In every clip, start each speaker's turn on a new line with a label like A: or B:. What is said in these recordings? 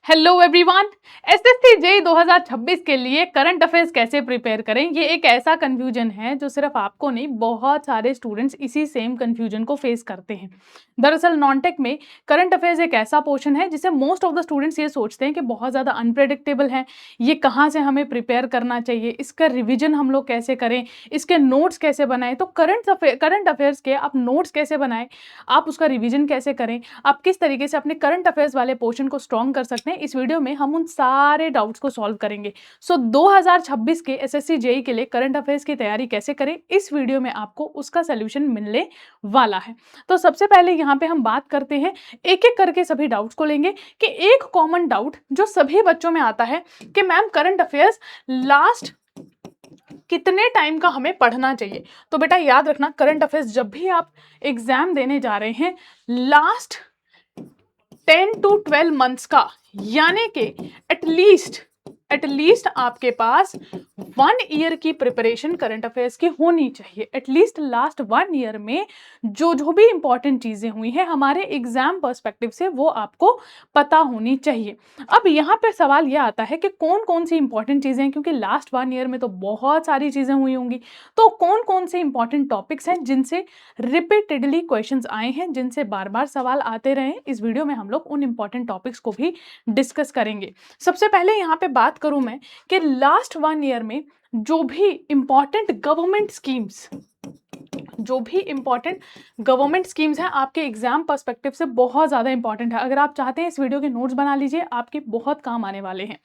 A: Hello everyone. SSC JEE 2026 के लिए current affairs कैसे प्रिपेयर करें, ये एक ऐसा कंफ्यूजन है जो सिर्फ आपको नहीं, बहुत सारे स्टूडेंट्स इसी सेम कंफ्यूजन को फेस करते हैं। दरअसल नॉनटेक में करंट अफेयर्स एक ऐसा पोर्शन है जिसे मोस्ट ऑफ द स्टूडेंट्स ये सोचते हैं कि बहुत ज़्यादा अनप्रेडिक्टेबल है, ये कहाँ से हमें प्रिपेयर करना चाहिए, इसका रिविजन हम लोग कैसे करें, इसके नोट्स कैसे बनाएं। तो करंट अफेयर्स के आप नोट्स कैसे बनाएं, आप उसका रिविजन कैसे करें, आप किस तरीके से अपने करंट अफेयर्स वाले पोर्शन को स्ट्रॉन्ग कर सकते हैं, इस वीडियो में हम उन सारे डाउट्स को सॉल्व करेंगे। सो 2026 के एसएससी जेईई के लिए करंट अफेयर्स की तैयारी कैसे करें, इस वीडियो में आपको उसका सोल्यूशन मिलने वाला है। तो सबसे पहले यहाँ पे हम बात करते हैं, एक एक करके सभी डाउट्स को लेंगे कि एक कॉमन डाउट जो सभी बच्चों में आता है कि मैम करंट अफेयर्स लास्ट कितने टाइम का हमें पढ़ना चाहिए। तो बेटा याद रखना, करंट अफेयर्स जब भी आप एग्जाम देने जा रहे हैं, लास्ट 10 to 12 मंथ्स का, यानी कि एटलीस्ट आपके पास 1 ईयर की प्रिपरेशन करंट अफेयर्स की होनी चाहिए। एटलीस्ट लास्ट 1 ईयर में जो भी इंपॉर्टेंट चीजें हुई हैं हमारे एग्जाम पर्सपेक्टिव से, वो आपको पता होनी चाहिए। अब यहाँ पे सवाल यह आता है कि कौन कौन सी इंपॉर्टेंट चीजें हैं, क्योंकि लास्ट 1 ईयर में तो बहुत सारी चीजें हुई होंगी। तो कौन कौन से इंपॉर्टेंट टॉपिक्स हैं जिनसे रिपीटेडली क्वेश्चंस आए हैं, जिनसे बार बार सवाल आते रहे, इस वीडियो में हम लोग उन इंपॉर्टेंट टॉपिक्स को भी डिस्कस करेंगे। सबसे पहले यहाँ पे बात करूं मैं कि लास्ट 1 ईयर में जो भी इंपॉर्टेंट गवर्नमेंट स्कीम्स हैं आपके एग्जाम पर्सपेक्टिव से बहुत ज्यादा इंपॉर्टेंट है। अगर आप चाहते हैं इस वीडियो के नोट्स बना लीजिए, आपके बहुत काम आने वाले हैं।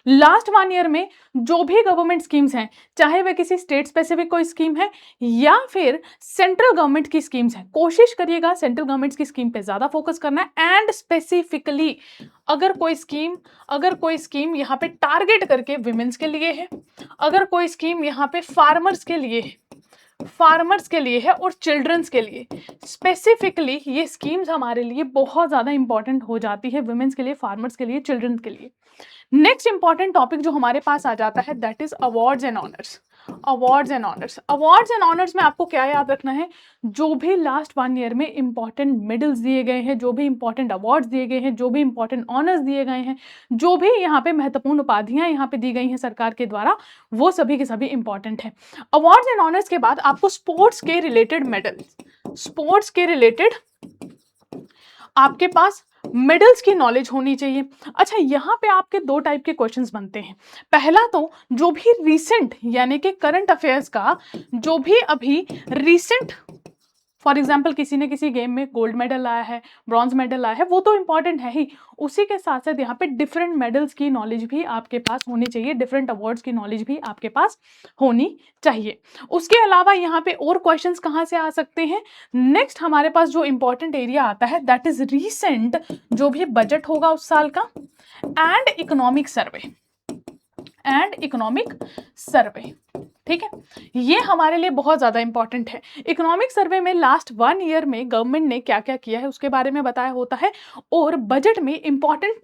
A: लास्ट 1 ईयर में जो भी गवर्नमेंट स्कीम्स हैं, चाहे वह किसी स्टेट स्पेसिफिक कोई स्कीम है या फिर सेंट्रल गवर्नमेंट की स्कीम्स हैं, कोशिश करिएगा सेंट्रल गवर्नमेंट की स्कीम पे ज्यादा फोकस करना है। एंड स्पेसिफिकली अगर कोई स्कीम यहाँ पे टारगेट करके विमेंस के लिए है, अगर कोई स्कीम यहाँ पे फार्मर्स के लिए है और चिल्ड्रंस के लिए, स्पेसिफिकली ये स्कीम्स हमारे लिए बहुत ज्यादा इंपॉर्टेंट हो जाती है, विमेंस के लिए, फार्मर्स के लिए, चिल्ड्रंस के लिए। नेक्स्ट इंपॉर्टेंट टॉपिक जो हमारे पास आ जाता है, that is awards and honours में आपको क्या याद रखना है, जो भी लास्ट 1 ईयर में इंपॉर्टेंट मेडल्स दिए गए हैं, जो भी इंपॉर्टेंट अवार्ड्स दिए गए हैं, जो भी इंपॉर्टेंट ऑनर्स दिए गए हैं, जो भी यहाँ पे महत्वपूर्ण उपाधियां यहाँ पे दी गई हैं सरकार के द्वारा, वो सभी के सभी इंपॉर्टेंट है। अवार्ड्स एंड ऑनर्स के बाद आपको स्पोर्ट्स के रिलेटेड आपके पास मेडल्स की नॉलेज होनी चाहिए। अच्छा, यहाँ पे आपके 2 टाइप के क्वेश्चंस बनते हैं। पहला तो जो भी रीसेंट, यानी कि करंट अफेयर्स का जो भी अभी रीसेंट, फॉर एग्जाम्पल किसी ने किसी गेम में गोल्ड मेडल लाया है, ब्रॉन्ज मेडल लाया है, वो तो इंपॉर्टेंट है ही। उसी के साथ साथ यहाँ पे डिफरेंट मेडल्स की नॉलेज भी आपके पास होनी चाहिए, डिफरेंट अवार्ड्स की नॉलेज भी आपके पास होनी चाहिए। उसके अलावा यहाँ पे और क्वेश्चंस कहाँ से आ सकते हैं, नेक्स्ट हमारे पास जो इंपॉर्टेंट एरिया आता है दैट इज रीसेंट, जो भी बजट होगा उस साल का, एंड इकोनॉमिक सर्वे। ठीक है, ये हमारे लिए बहुत ज्यादा इंपॉर्टेंट है। इकोनॉमिक सर्वे में लास्ट 1 ईयर में गवर्नमेंट ने क्या क्या किया है उसके बारे में बताया होता है, और बजट में इंपॉर्टेंट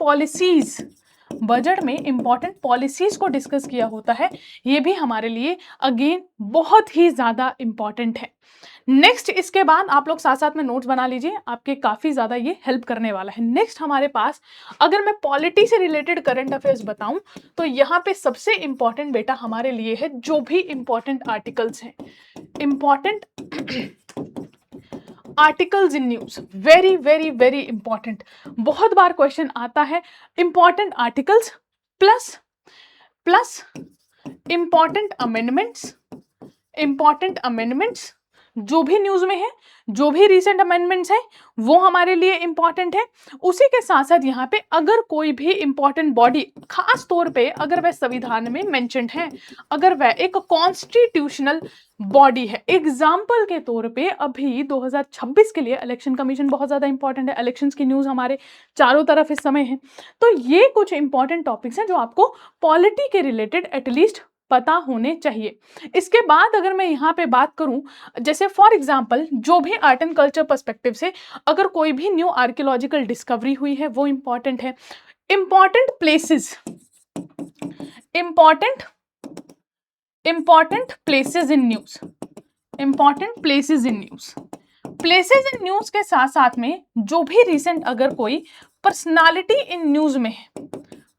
A: पॉलिसीज को डिस्कस किया होता है। ये भी हमारे लिए अगेन बहुत ही ज्यादा इंपॉर्टेंट है। नेक्स्ट, इसके बाद आप लोग साथ साथ में नोट्स बना लीजिए, आपके काफी ज्यादा ये हेल्प करने वाला है। नेक्स्ट हमारे पास, अगर मैं पॉलिटी से रिलेटेड करंट अफेयर्स बताऊं, तो यहाँ पे सबसे इंपॉर्टेंट बेटा हमारे लिए है जो भी इंपॉर्टेंट आर्टिकल्स हैं, important articles in news, very very very important. बहुत बार क्वेश्चन आता है, important articles plus important amendments जो भी न्यूज में है, जो भी रीसेंट अमेंडमेंट्स हैं, वो हमारे लिए इंपॉर्टेंट है। उसी के साथ साथ यहाँ पे अगर कोई भी इंपॉर्टेंट बॉडी, खास तौर पे अगर वह संविधान में मेंशन्ड है, अगर वह एक कॉन्स्टिट्यूशनल बॉडी है, एग्जाम्पल के तौर पे अभी 2026 के लिए इलेक्शन कमीशन बहुत ज्यादा इंपॉर्टेंट है, इलेक्शंस की न्यूज हमारे चारों तरफ इस समय है। तो ये कुछ इंपॉर्टेंट टॉपिक्स हैं जो आपको पॉलिटी के रिलेटेड एटलीस्ट पता होने चाहिए। इसके बाद अगर मैं यहाँ पे बात करूं, जैसे फॉर एग्जांपल जो भी आर्ट एंड कल्चर पर्सपेक्टिव से अगर कोई भी न्यू आर्कियोलॉजिकल डिस्कवरी हुई है, वो इंपॉर्टेंट है। इंपॉर्टेंट प्लेसेस इन न्यूज के साथ साथ में जो भी रिसेंट अगर कोई पर्सनालिटी इन न्यूज में है,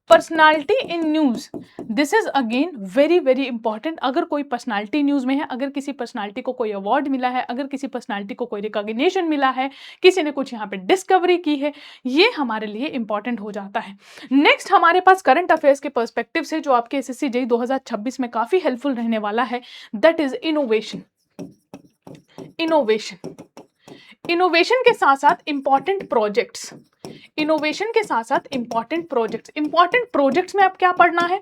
A: personality in news, this is again very very important. अगर कोई पर्सनालिटी न्यूज में है, अगर किसी पर्सनालिटी को कोई अवार्ड मिला है, अगर किसी पर्सनालिटी को कोई रिकॉग्निशन मिला है, किसी ने कुछ यहाँ पे डिस्कवरी की है, ये हमारे लिए इंपॉर्टेंट हो जाता है। नेक्स्ट हमारे पास करंट अफेयर्स के पर्सपेक्टिव से जो आपके एसएससी जेईई 2026 में काफी हेल्पफुल रहने वाला है, that is innovation. Innovation, innovation के साथ साथ इंपॉर्टेंट प्रोजेक्ट्स, इनोवेशन के साथ साथ इंपॉर्टेंट प्रोजेक्ट्स। इंपॉर्टेंट प्रोजेक्ट्स में आप क्या पढ़ना है?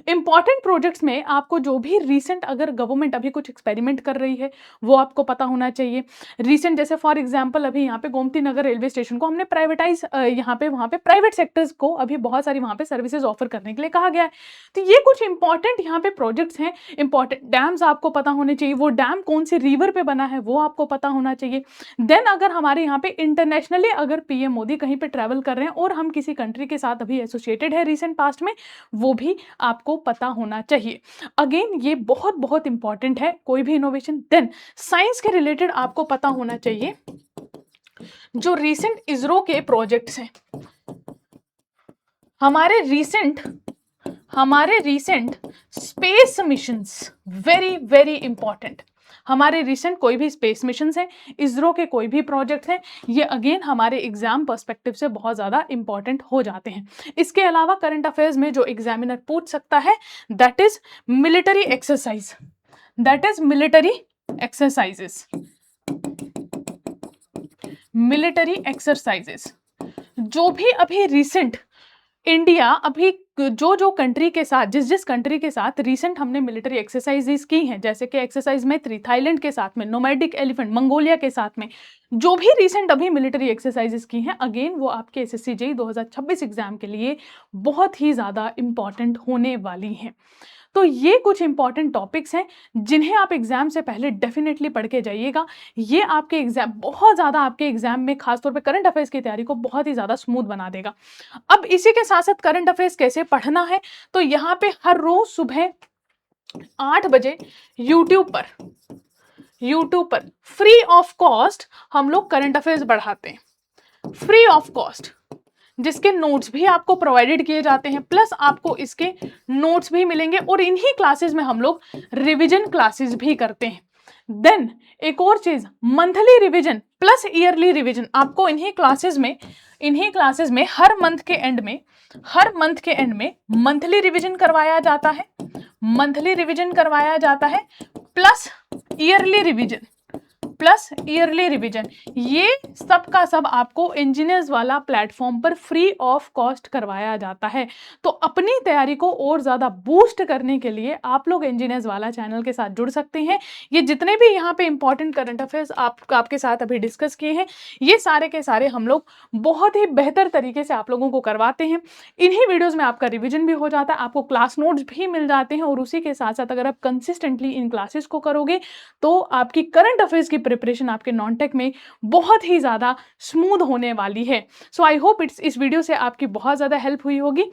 A: इंपॉर्टेंट प्रोजेक्ट्स में आपको जो भी रीसेंट, अगर गवर्नमेंट अभी कुछ एक्सपेरिमेंट कर रही है वो आपको पता होना चाहिए। रीसेंट जैसे फॉर एग्जांपल अभी यहाँ पे गोमती नगर रेलवे स्टेशन को हमने प्राइवेटाइज, यहाँ पे वहाँ पे प्राइवेट सेक्टर्स को अभी बहुत सारी वहाँ पे सर्विसेज ऑफर करने के लिए कहा गया है। तो ये कुछ इंपॉर्टेंट यहाँ पे प्रोजेक्ट्स हैं। इंपॉर्टेंट डैम्स आपको पता होने चाहिए, वो डैम कौन सी रिवर पे बना है वो आपको पता होना चाहिए। देन अगर हमारे यहाँ पे इंटरनेशनली अगर पीएम मोदी कहीं पे ट्रैवल कर रहे हैं और हम किसी कंट्री के साथ अभी एसोसिएटेड है रिसेंट पास्ट में, वो भी आपको पता होना चाहिए। अगेन ये बहुत बहुत इंपॉर्टेंट है कोई भी इनोवेशन। देन साइंस के रिलेटेड आपको पता होना चाहिए जो रीसेंट इसरो के प्रोजेक्ट्स हैं, हमारे recent space missions, very very important. हमारे रिसेंट कोई भी स्पेस मिशंस हैं, इसरो के कोई भी प्रोजेक्ट्स हैं, ये अगेन हमारे एग्जाम पर्सपेक्टिव से बहुत ज़्यादा इंपॉर्टेंट हो जाते हैं। इसके अलावा करंट अफेयर्स में जो एग्जामिनर पूछ सकता है that is military exercise, that is military exercises, military exercises. जो भी अभी रिसेंट इंडिया अभी जो कंट्री के साथ, जिस कंट्री के साथ रिसेंट हमने मिलिट्री एक्सरसाइजेस की हैं, जैसे कि एक्सरसाइज मैत्री थाईलैंड के साथ में, नोमैडिक एलिफेंट मंगोलिया के साथ में, जो भी रिसेंट अभी मिलिट्री एक्सरसाइजेस की हैं, अगेन वो आपके एसएससी जेईई 2026 एग्जाम के लिए बहुत ही ज़्यादा इंपॉर्टेंट होने वाली हैं। तो ये कुछ इंपॉर्टेंट टॉपिक्स हैं जिन्हें आप एग्जाम से पहले डेफिनेटली पढ़ के जाइएगा। ये आपके एग्जाम बहुत ज़्यादा, आपके एग्जाम में खासतौर पे करंट अफेयर्स की तैयारी को बहुत ही ज़्यादा स्मूथ बना देगा। अब इसी के साथ साथ करंट अफेयर्स कैसे पढ़ना है, तो यहाँ पे हर रोज सुबह 8 बजे यूट्यूब पर फ्री ऑफ कॉस्ट हम लोग करंट अफेयर्स पढ़ाते हैं, फ्री ऑफ कॉस्ट, जिसके नोट्स भी आपको प्रोवाइडेड किए जाते हैं, प्लस आपको इसके नोट्स भी मिलेंगे और इन्हीं क्लासेस में हम लोग रिवीजन क्लासेस भी करते हैं। देन एक और चीज, monthly revision plus yearly revision आपको इन्हीं क्लासेस में हर मंथ के एंड में मंथली रिवीजन करवाया जाता है, प्लस ईयरली रिवीजन। ये सब का सब आपको इंजीनियर्स वाला प्लेटफॉर्म पर फ्री ऑफ कॉस्ट करवाया जाता है। तो अपनी तैयारी को और ज़्यादा बूस्ट करने के लिए आप लोग इंजीनियर्स वाला चैनल के साथ जुड़ सकते हैं। ये जितने भी यहाँ पे इंपॉर्टेंट करंट अफेयर्स आपके साथ अभी डिस्कस किए हैं, ये सारे के सारे हम लोग बहुत ही बेहतर तरीके से आप लोगों को करवाते हैं। इन्हीं वीडियोज़ में आपका रिविजन भी हो जाता है, आपको क्लास नोट्स भी मिल जाते हैं, और उसी के साथ साथ अगर आप कंसिस्टेंटली इन क्लासेस को करोगे तो आपकी करंट अफेयर्स की प्रिपरेशन आपके नॉन टेक में बहुत ही ज़्यादा स्मूथ होने वाली है। सो आई होप इस वीडियो से आपकी बहुत ज़्यादा हेल्प हुई होगी।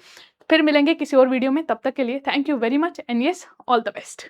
A: फिर मिलेंगे किसी और वीडियो में, तब तक के लिए thank you very much and yes, all the best.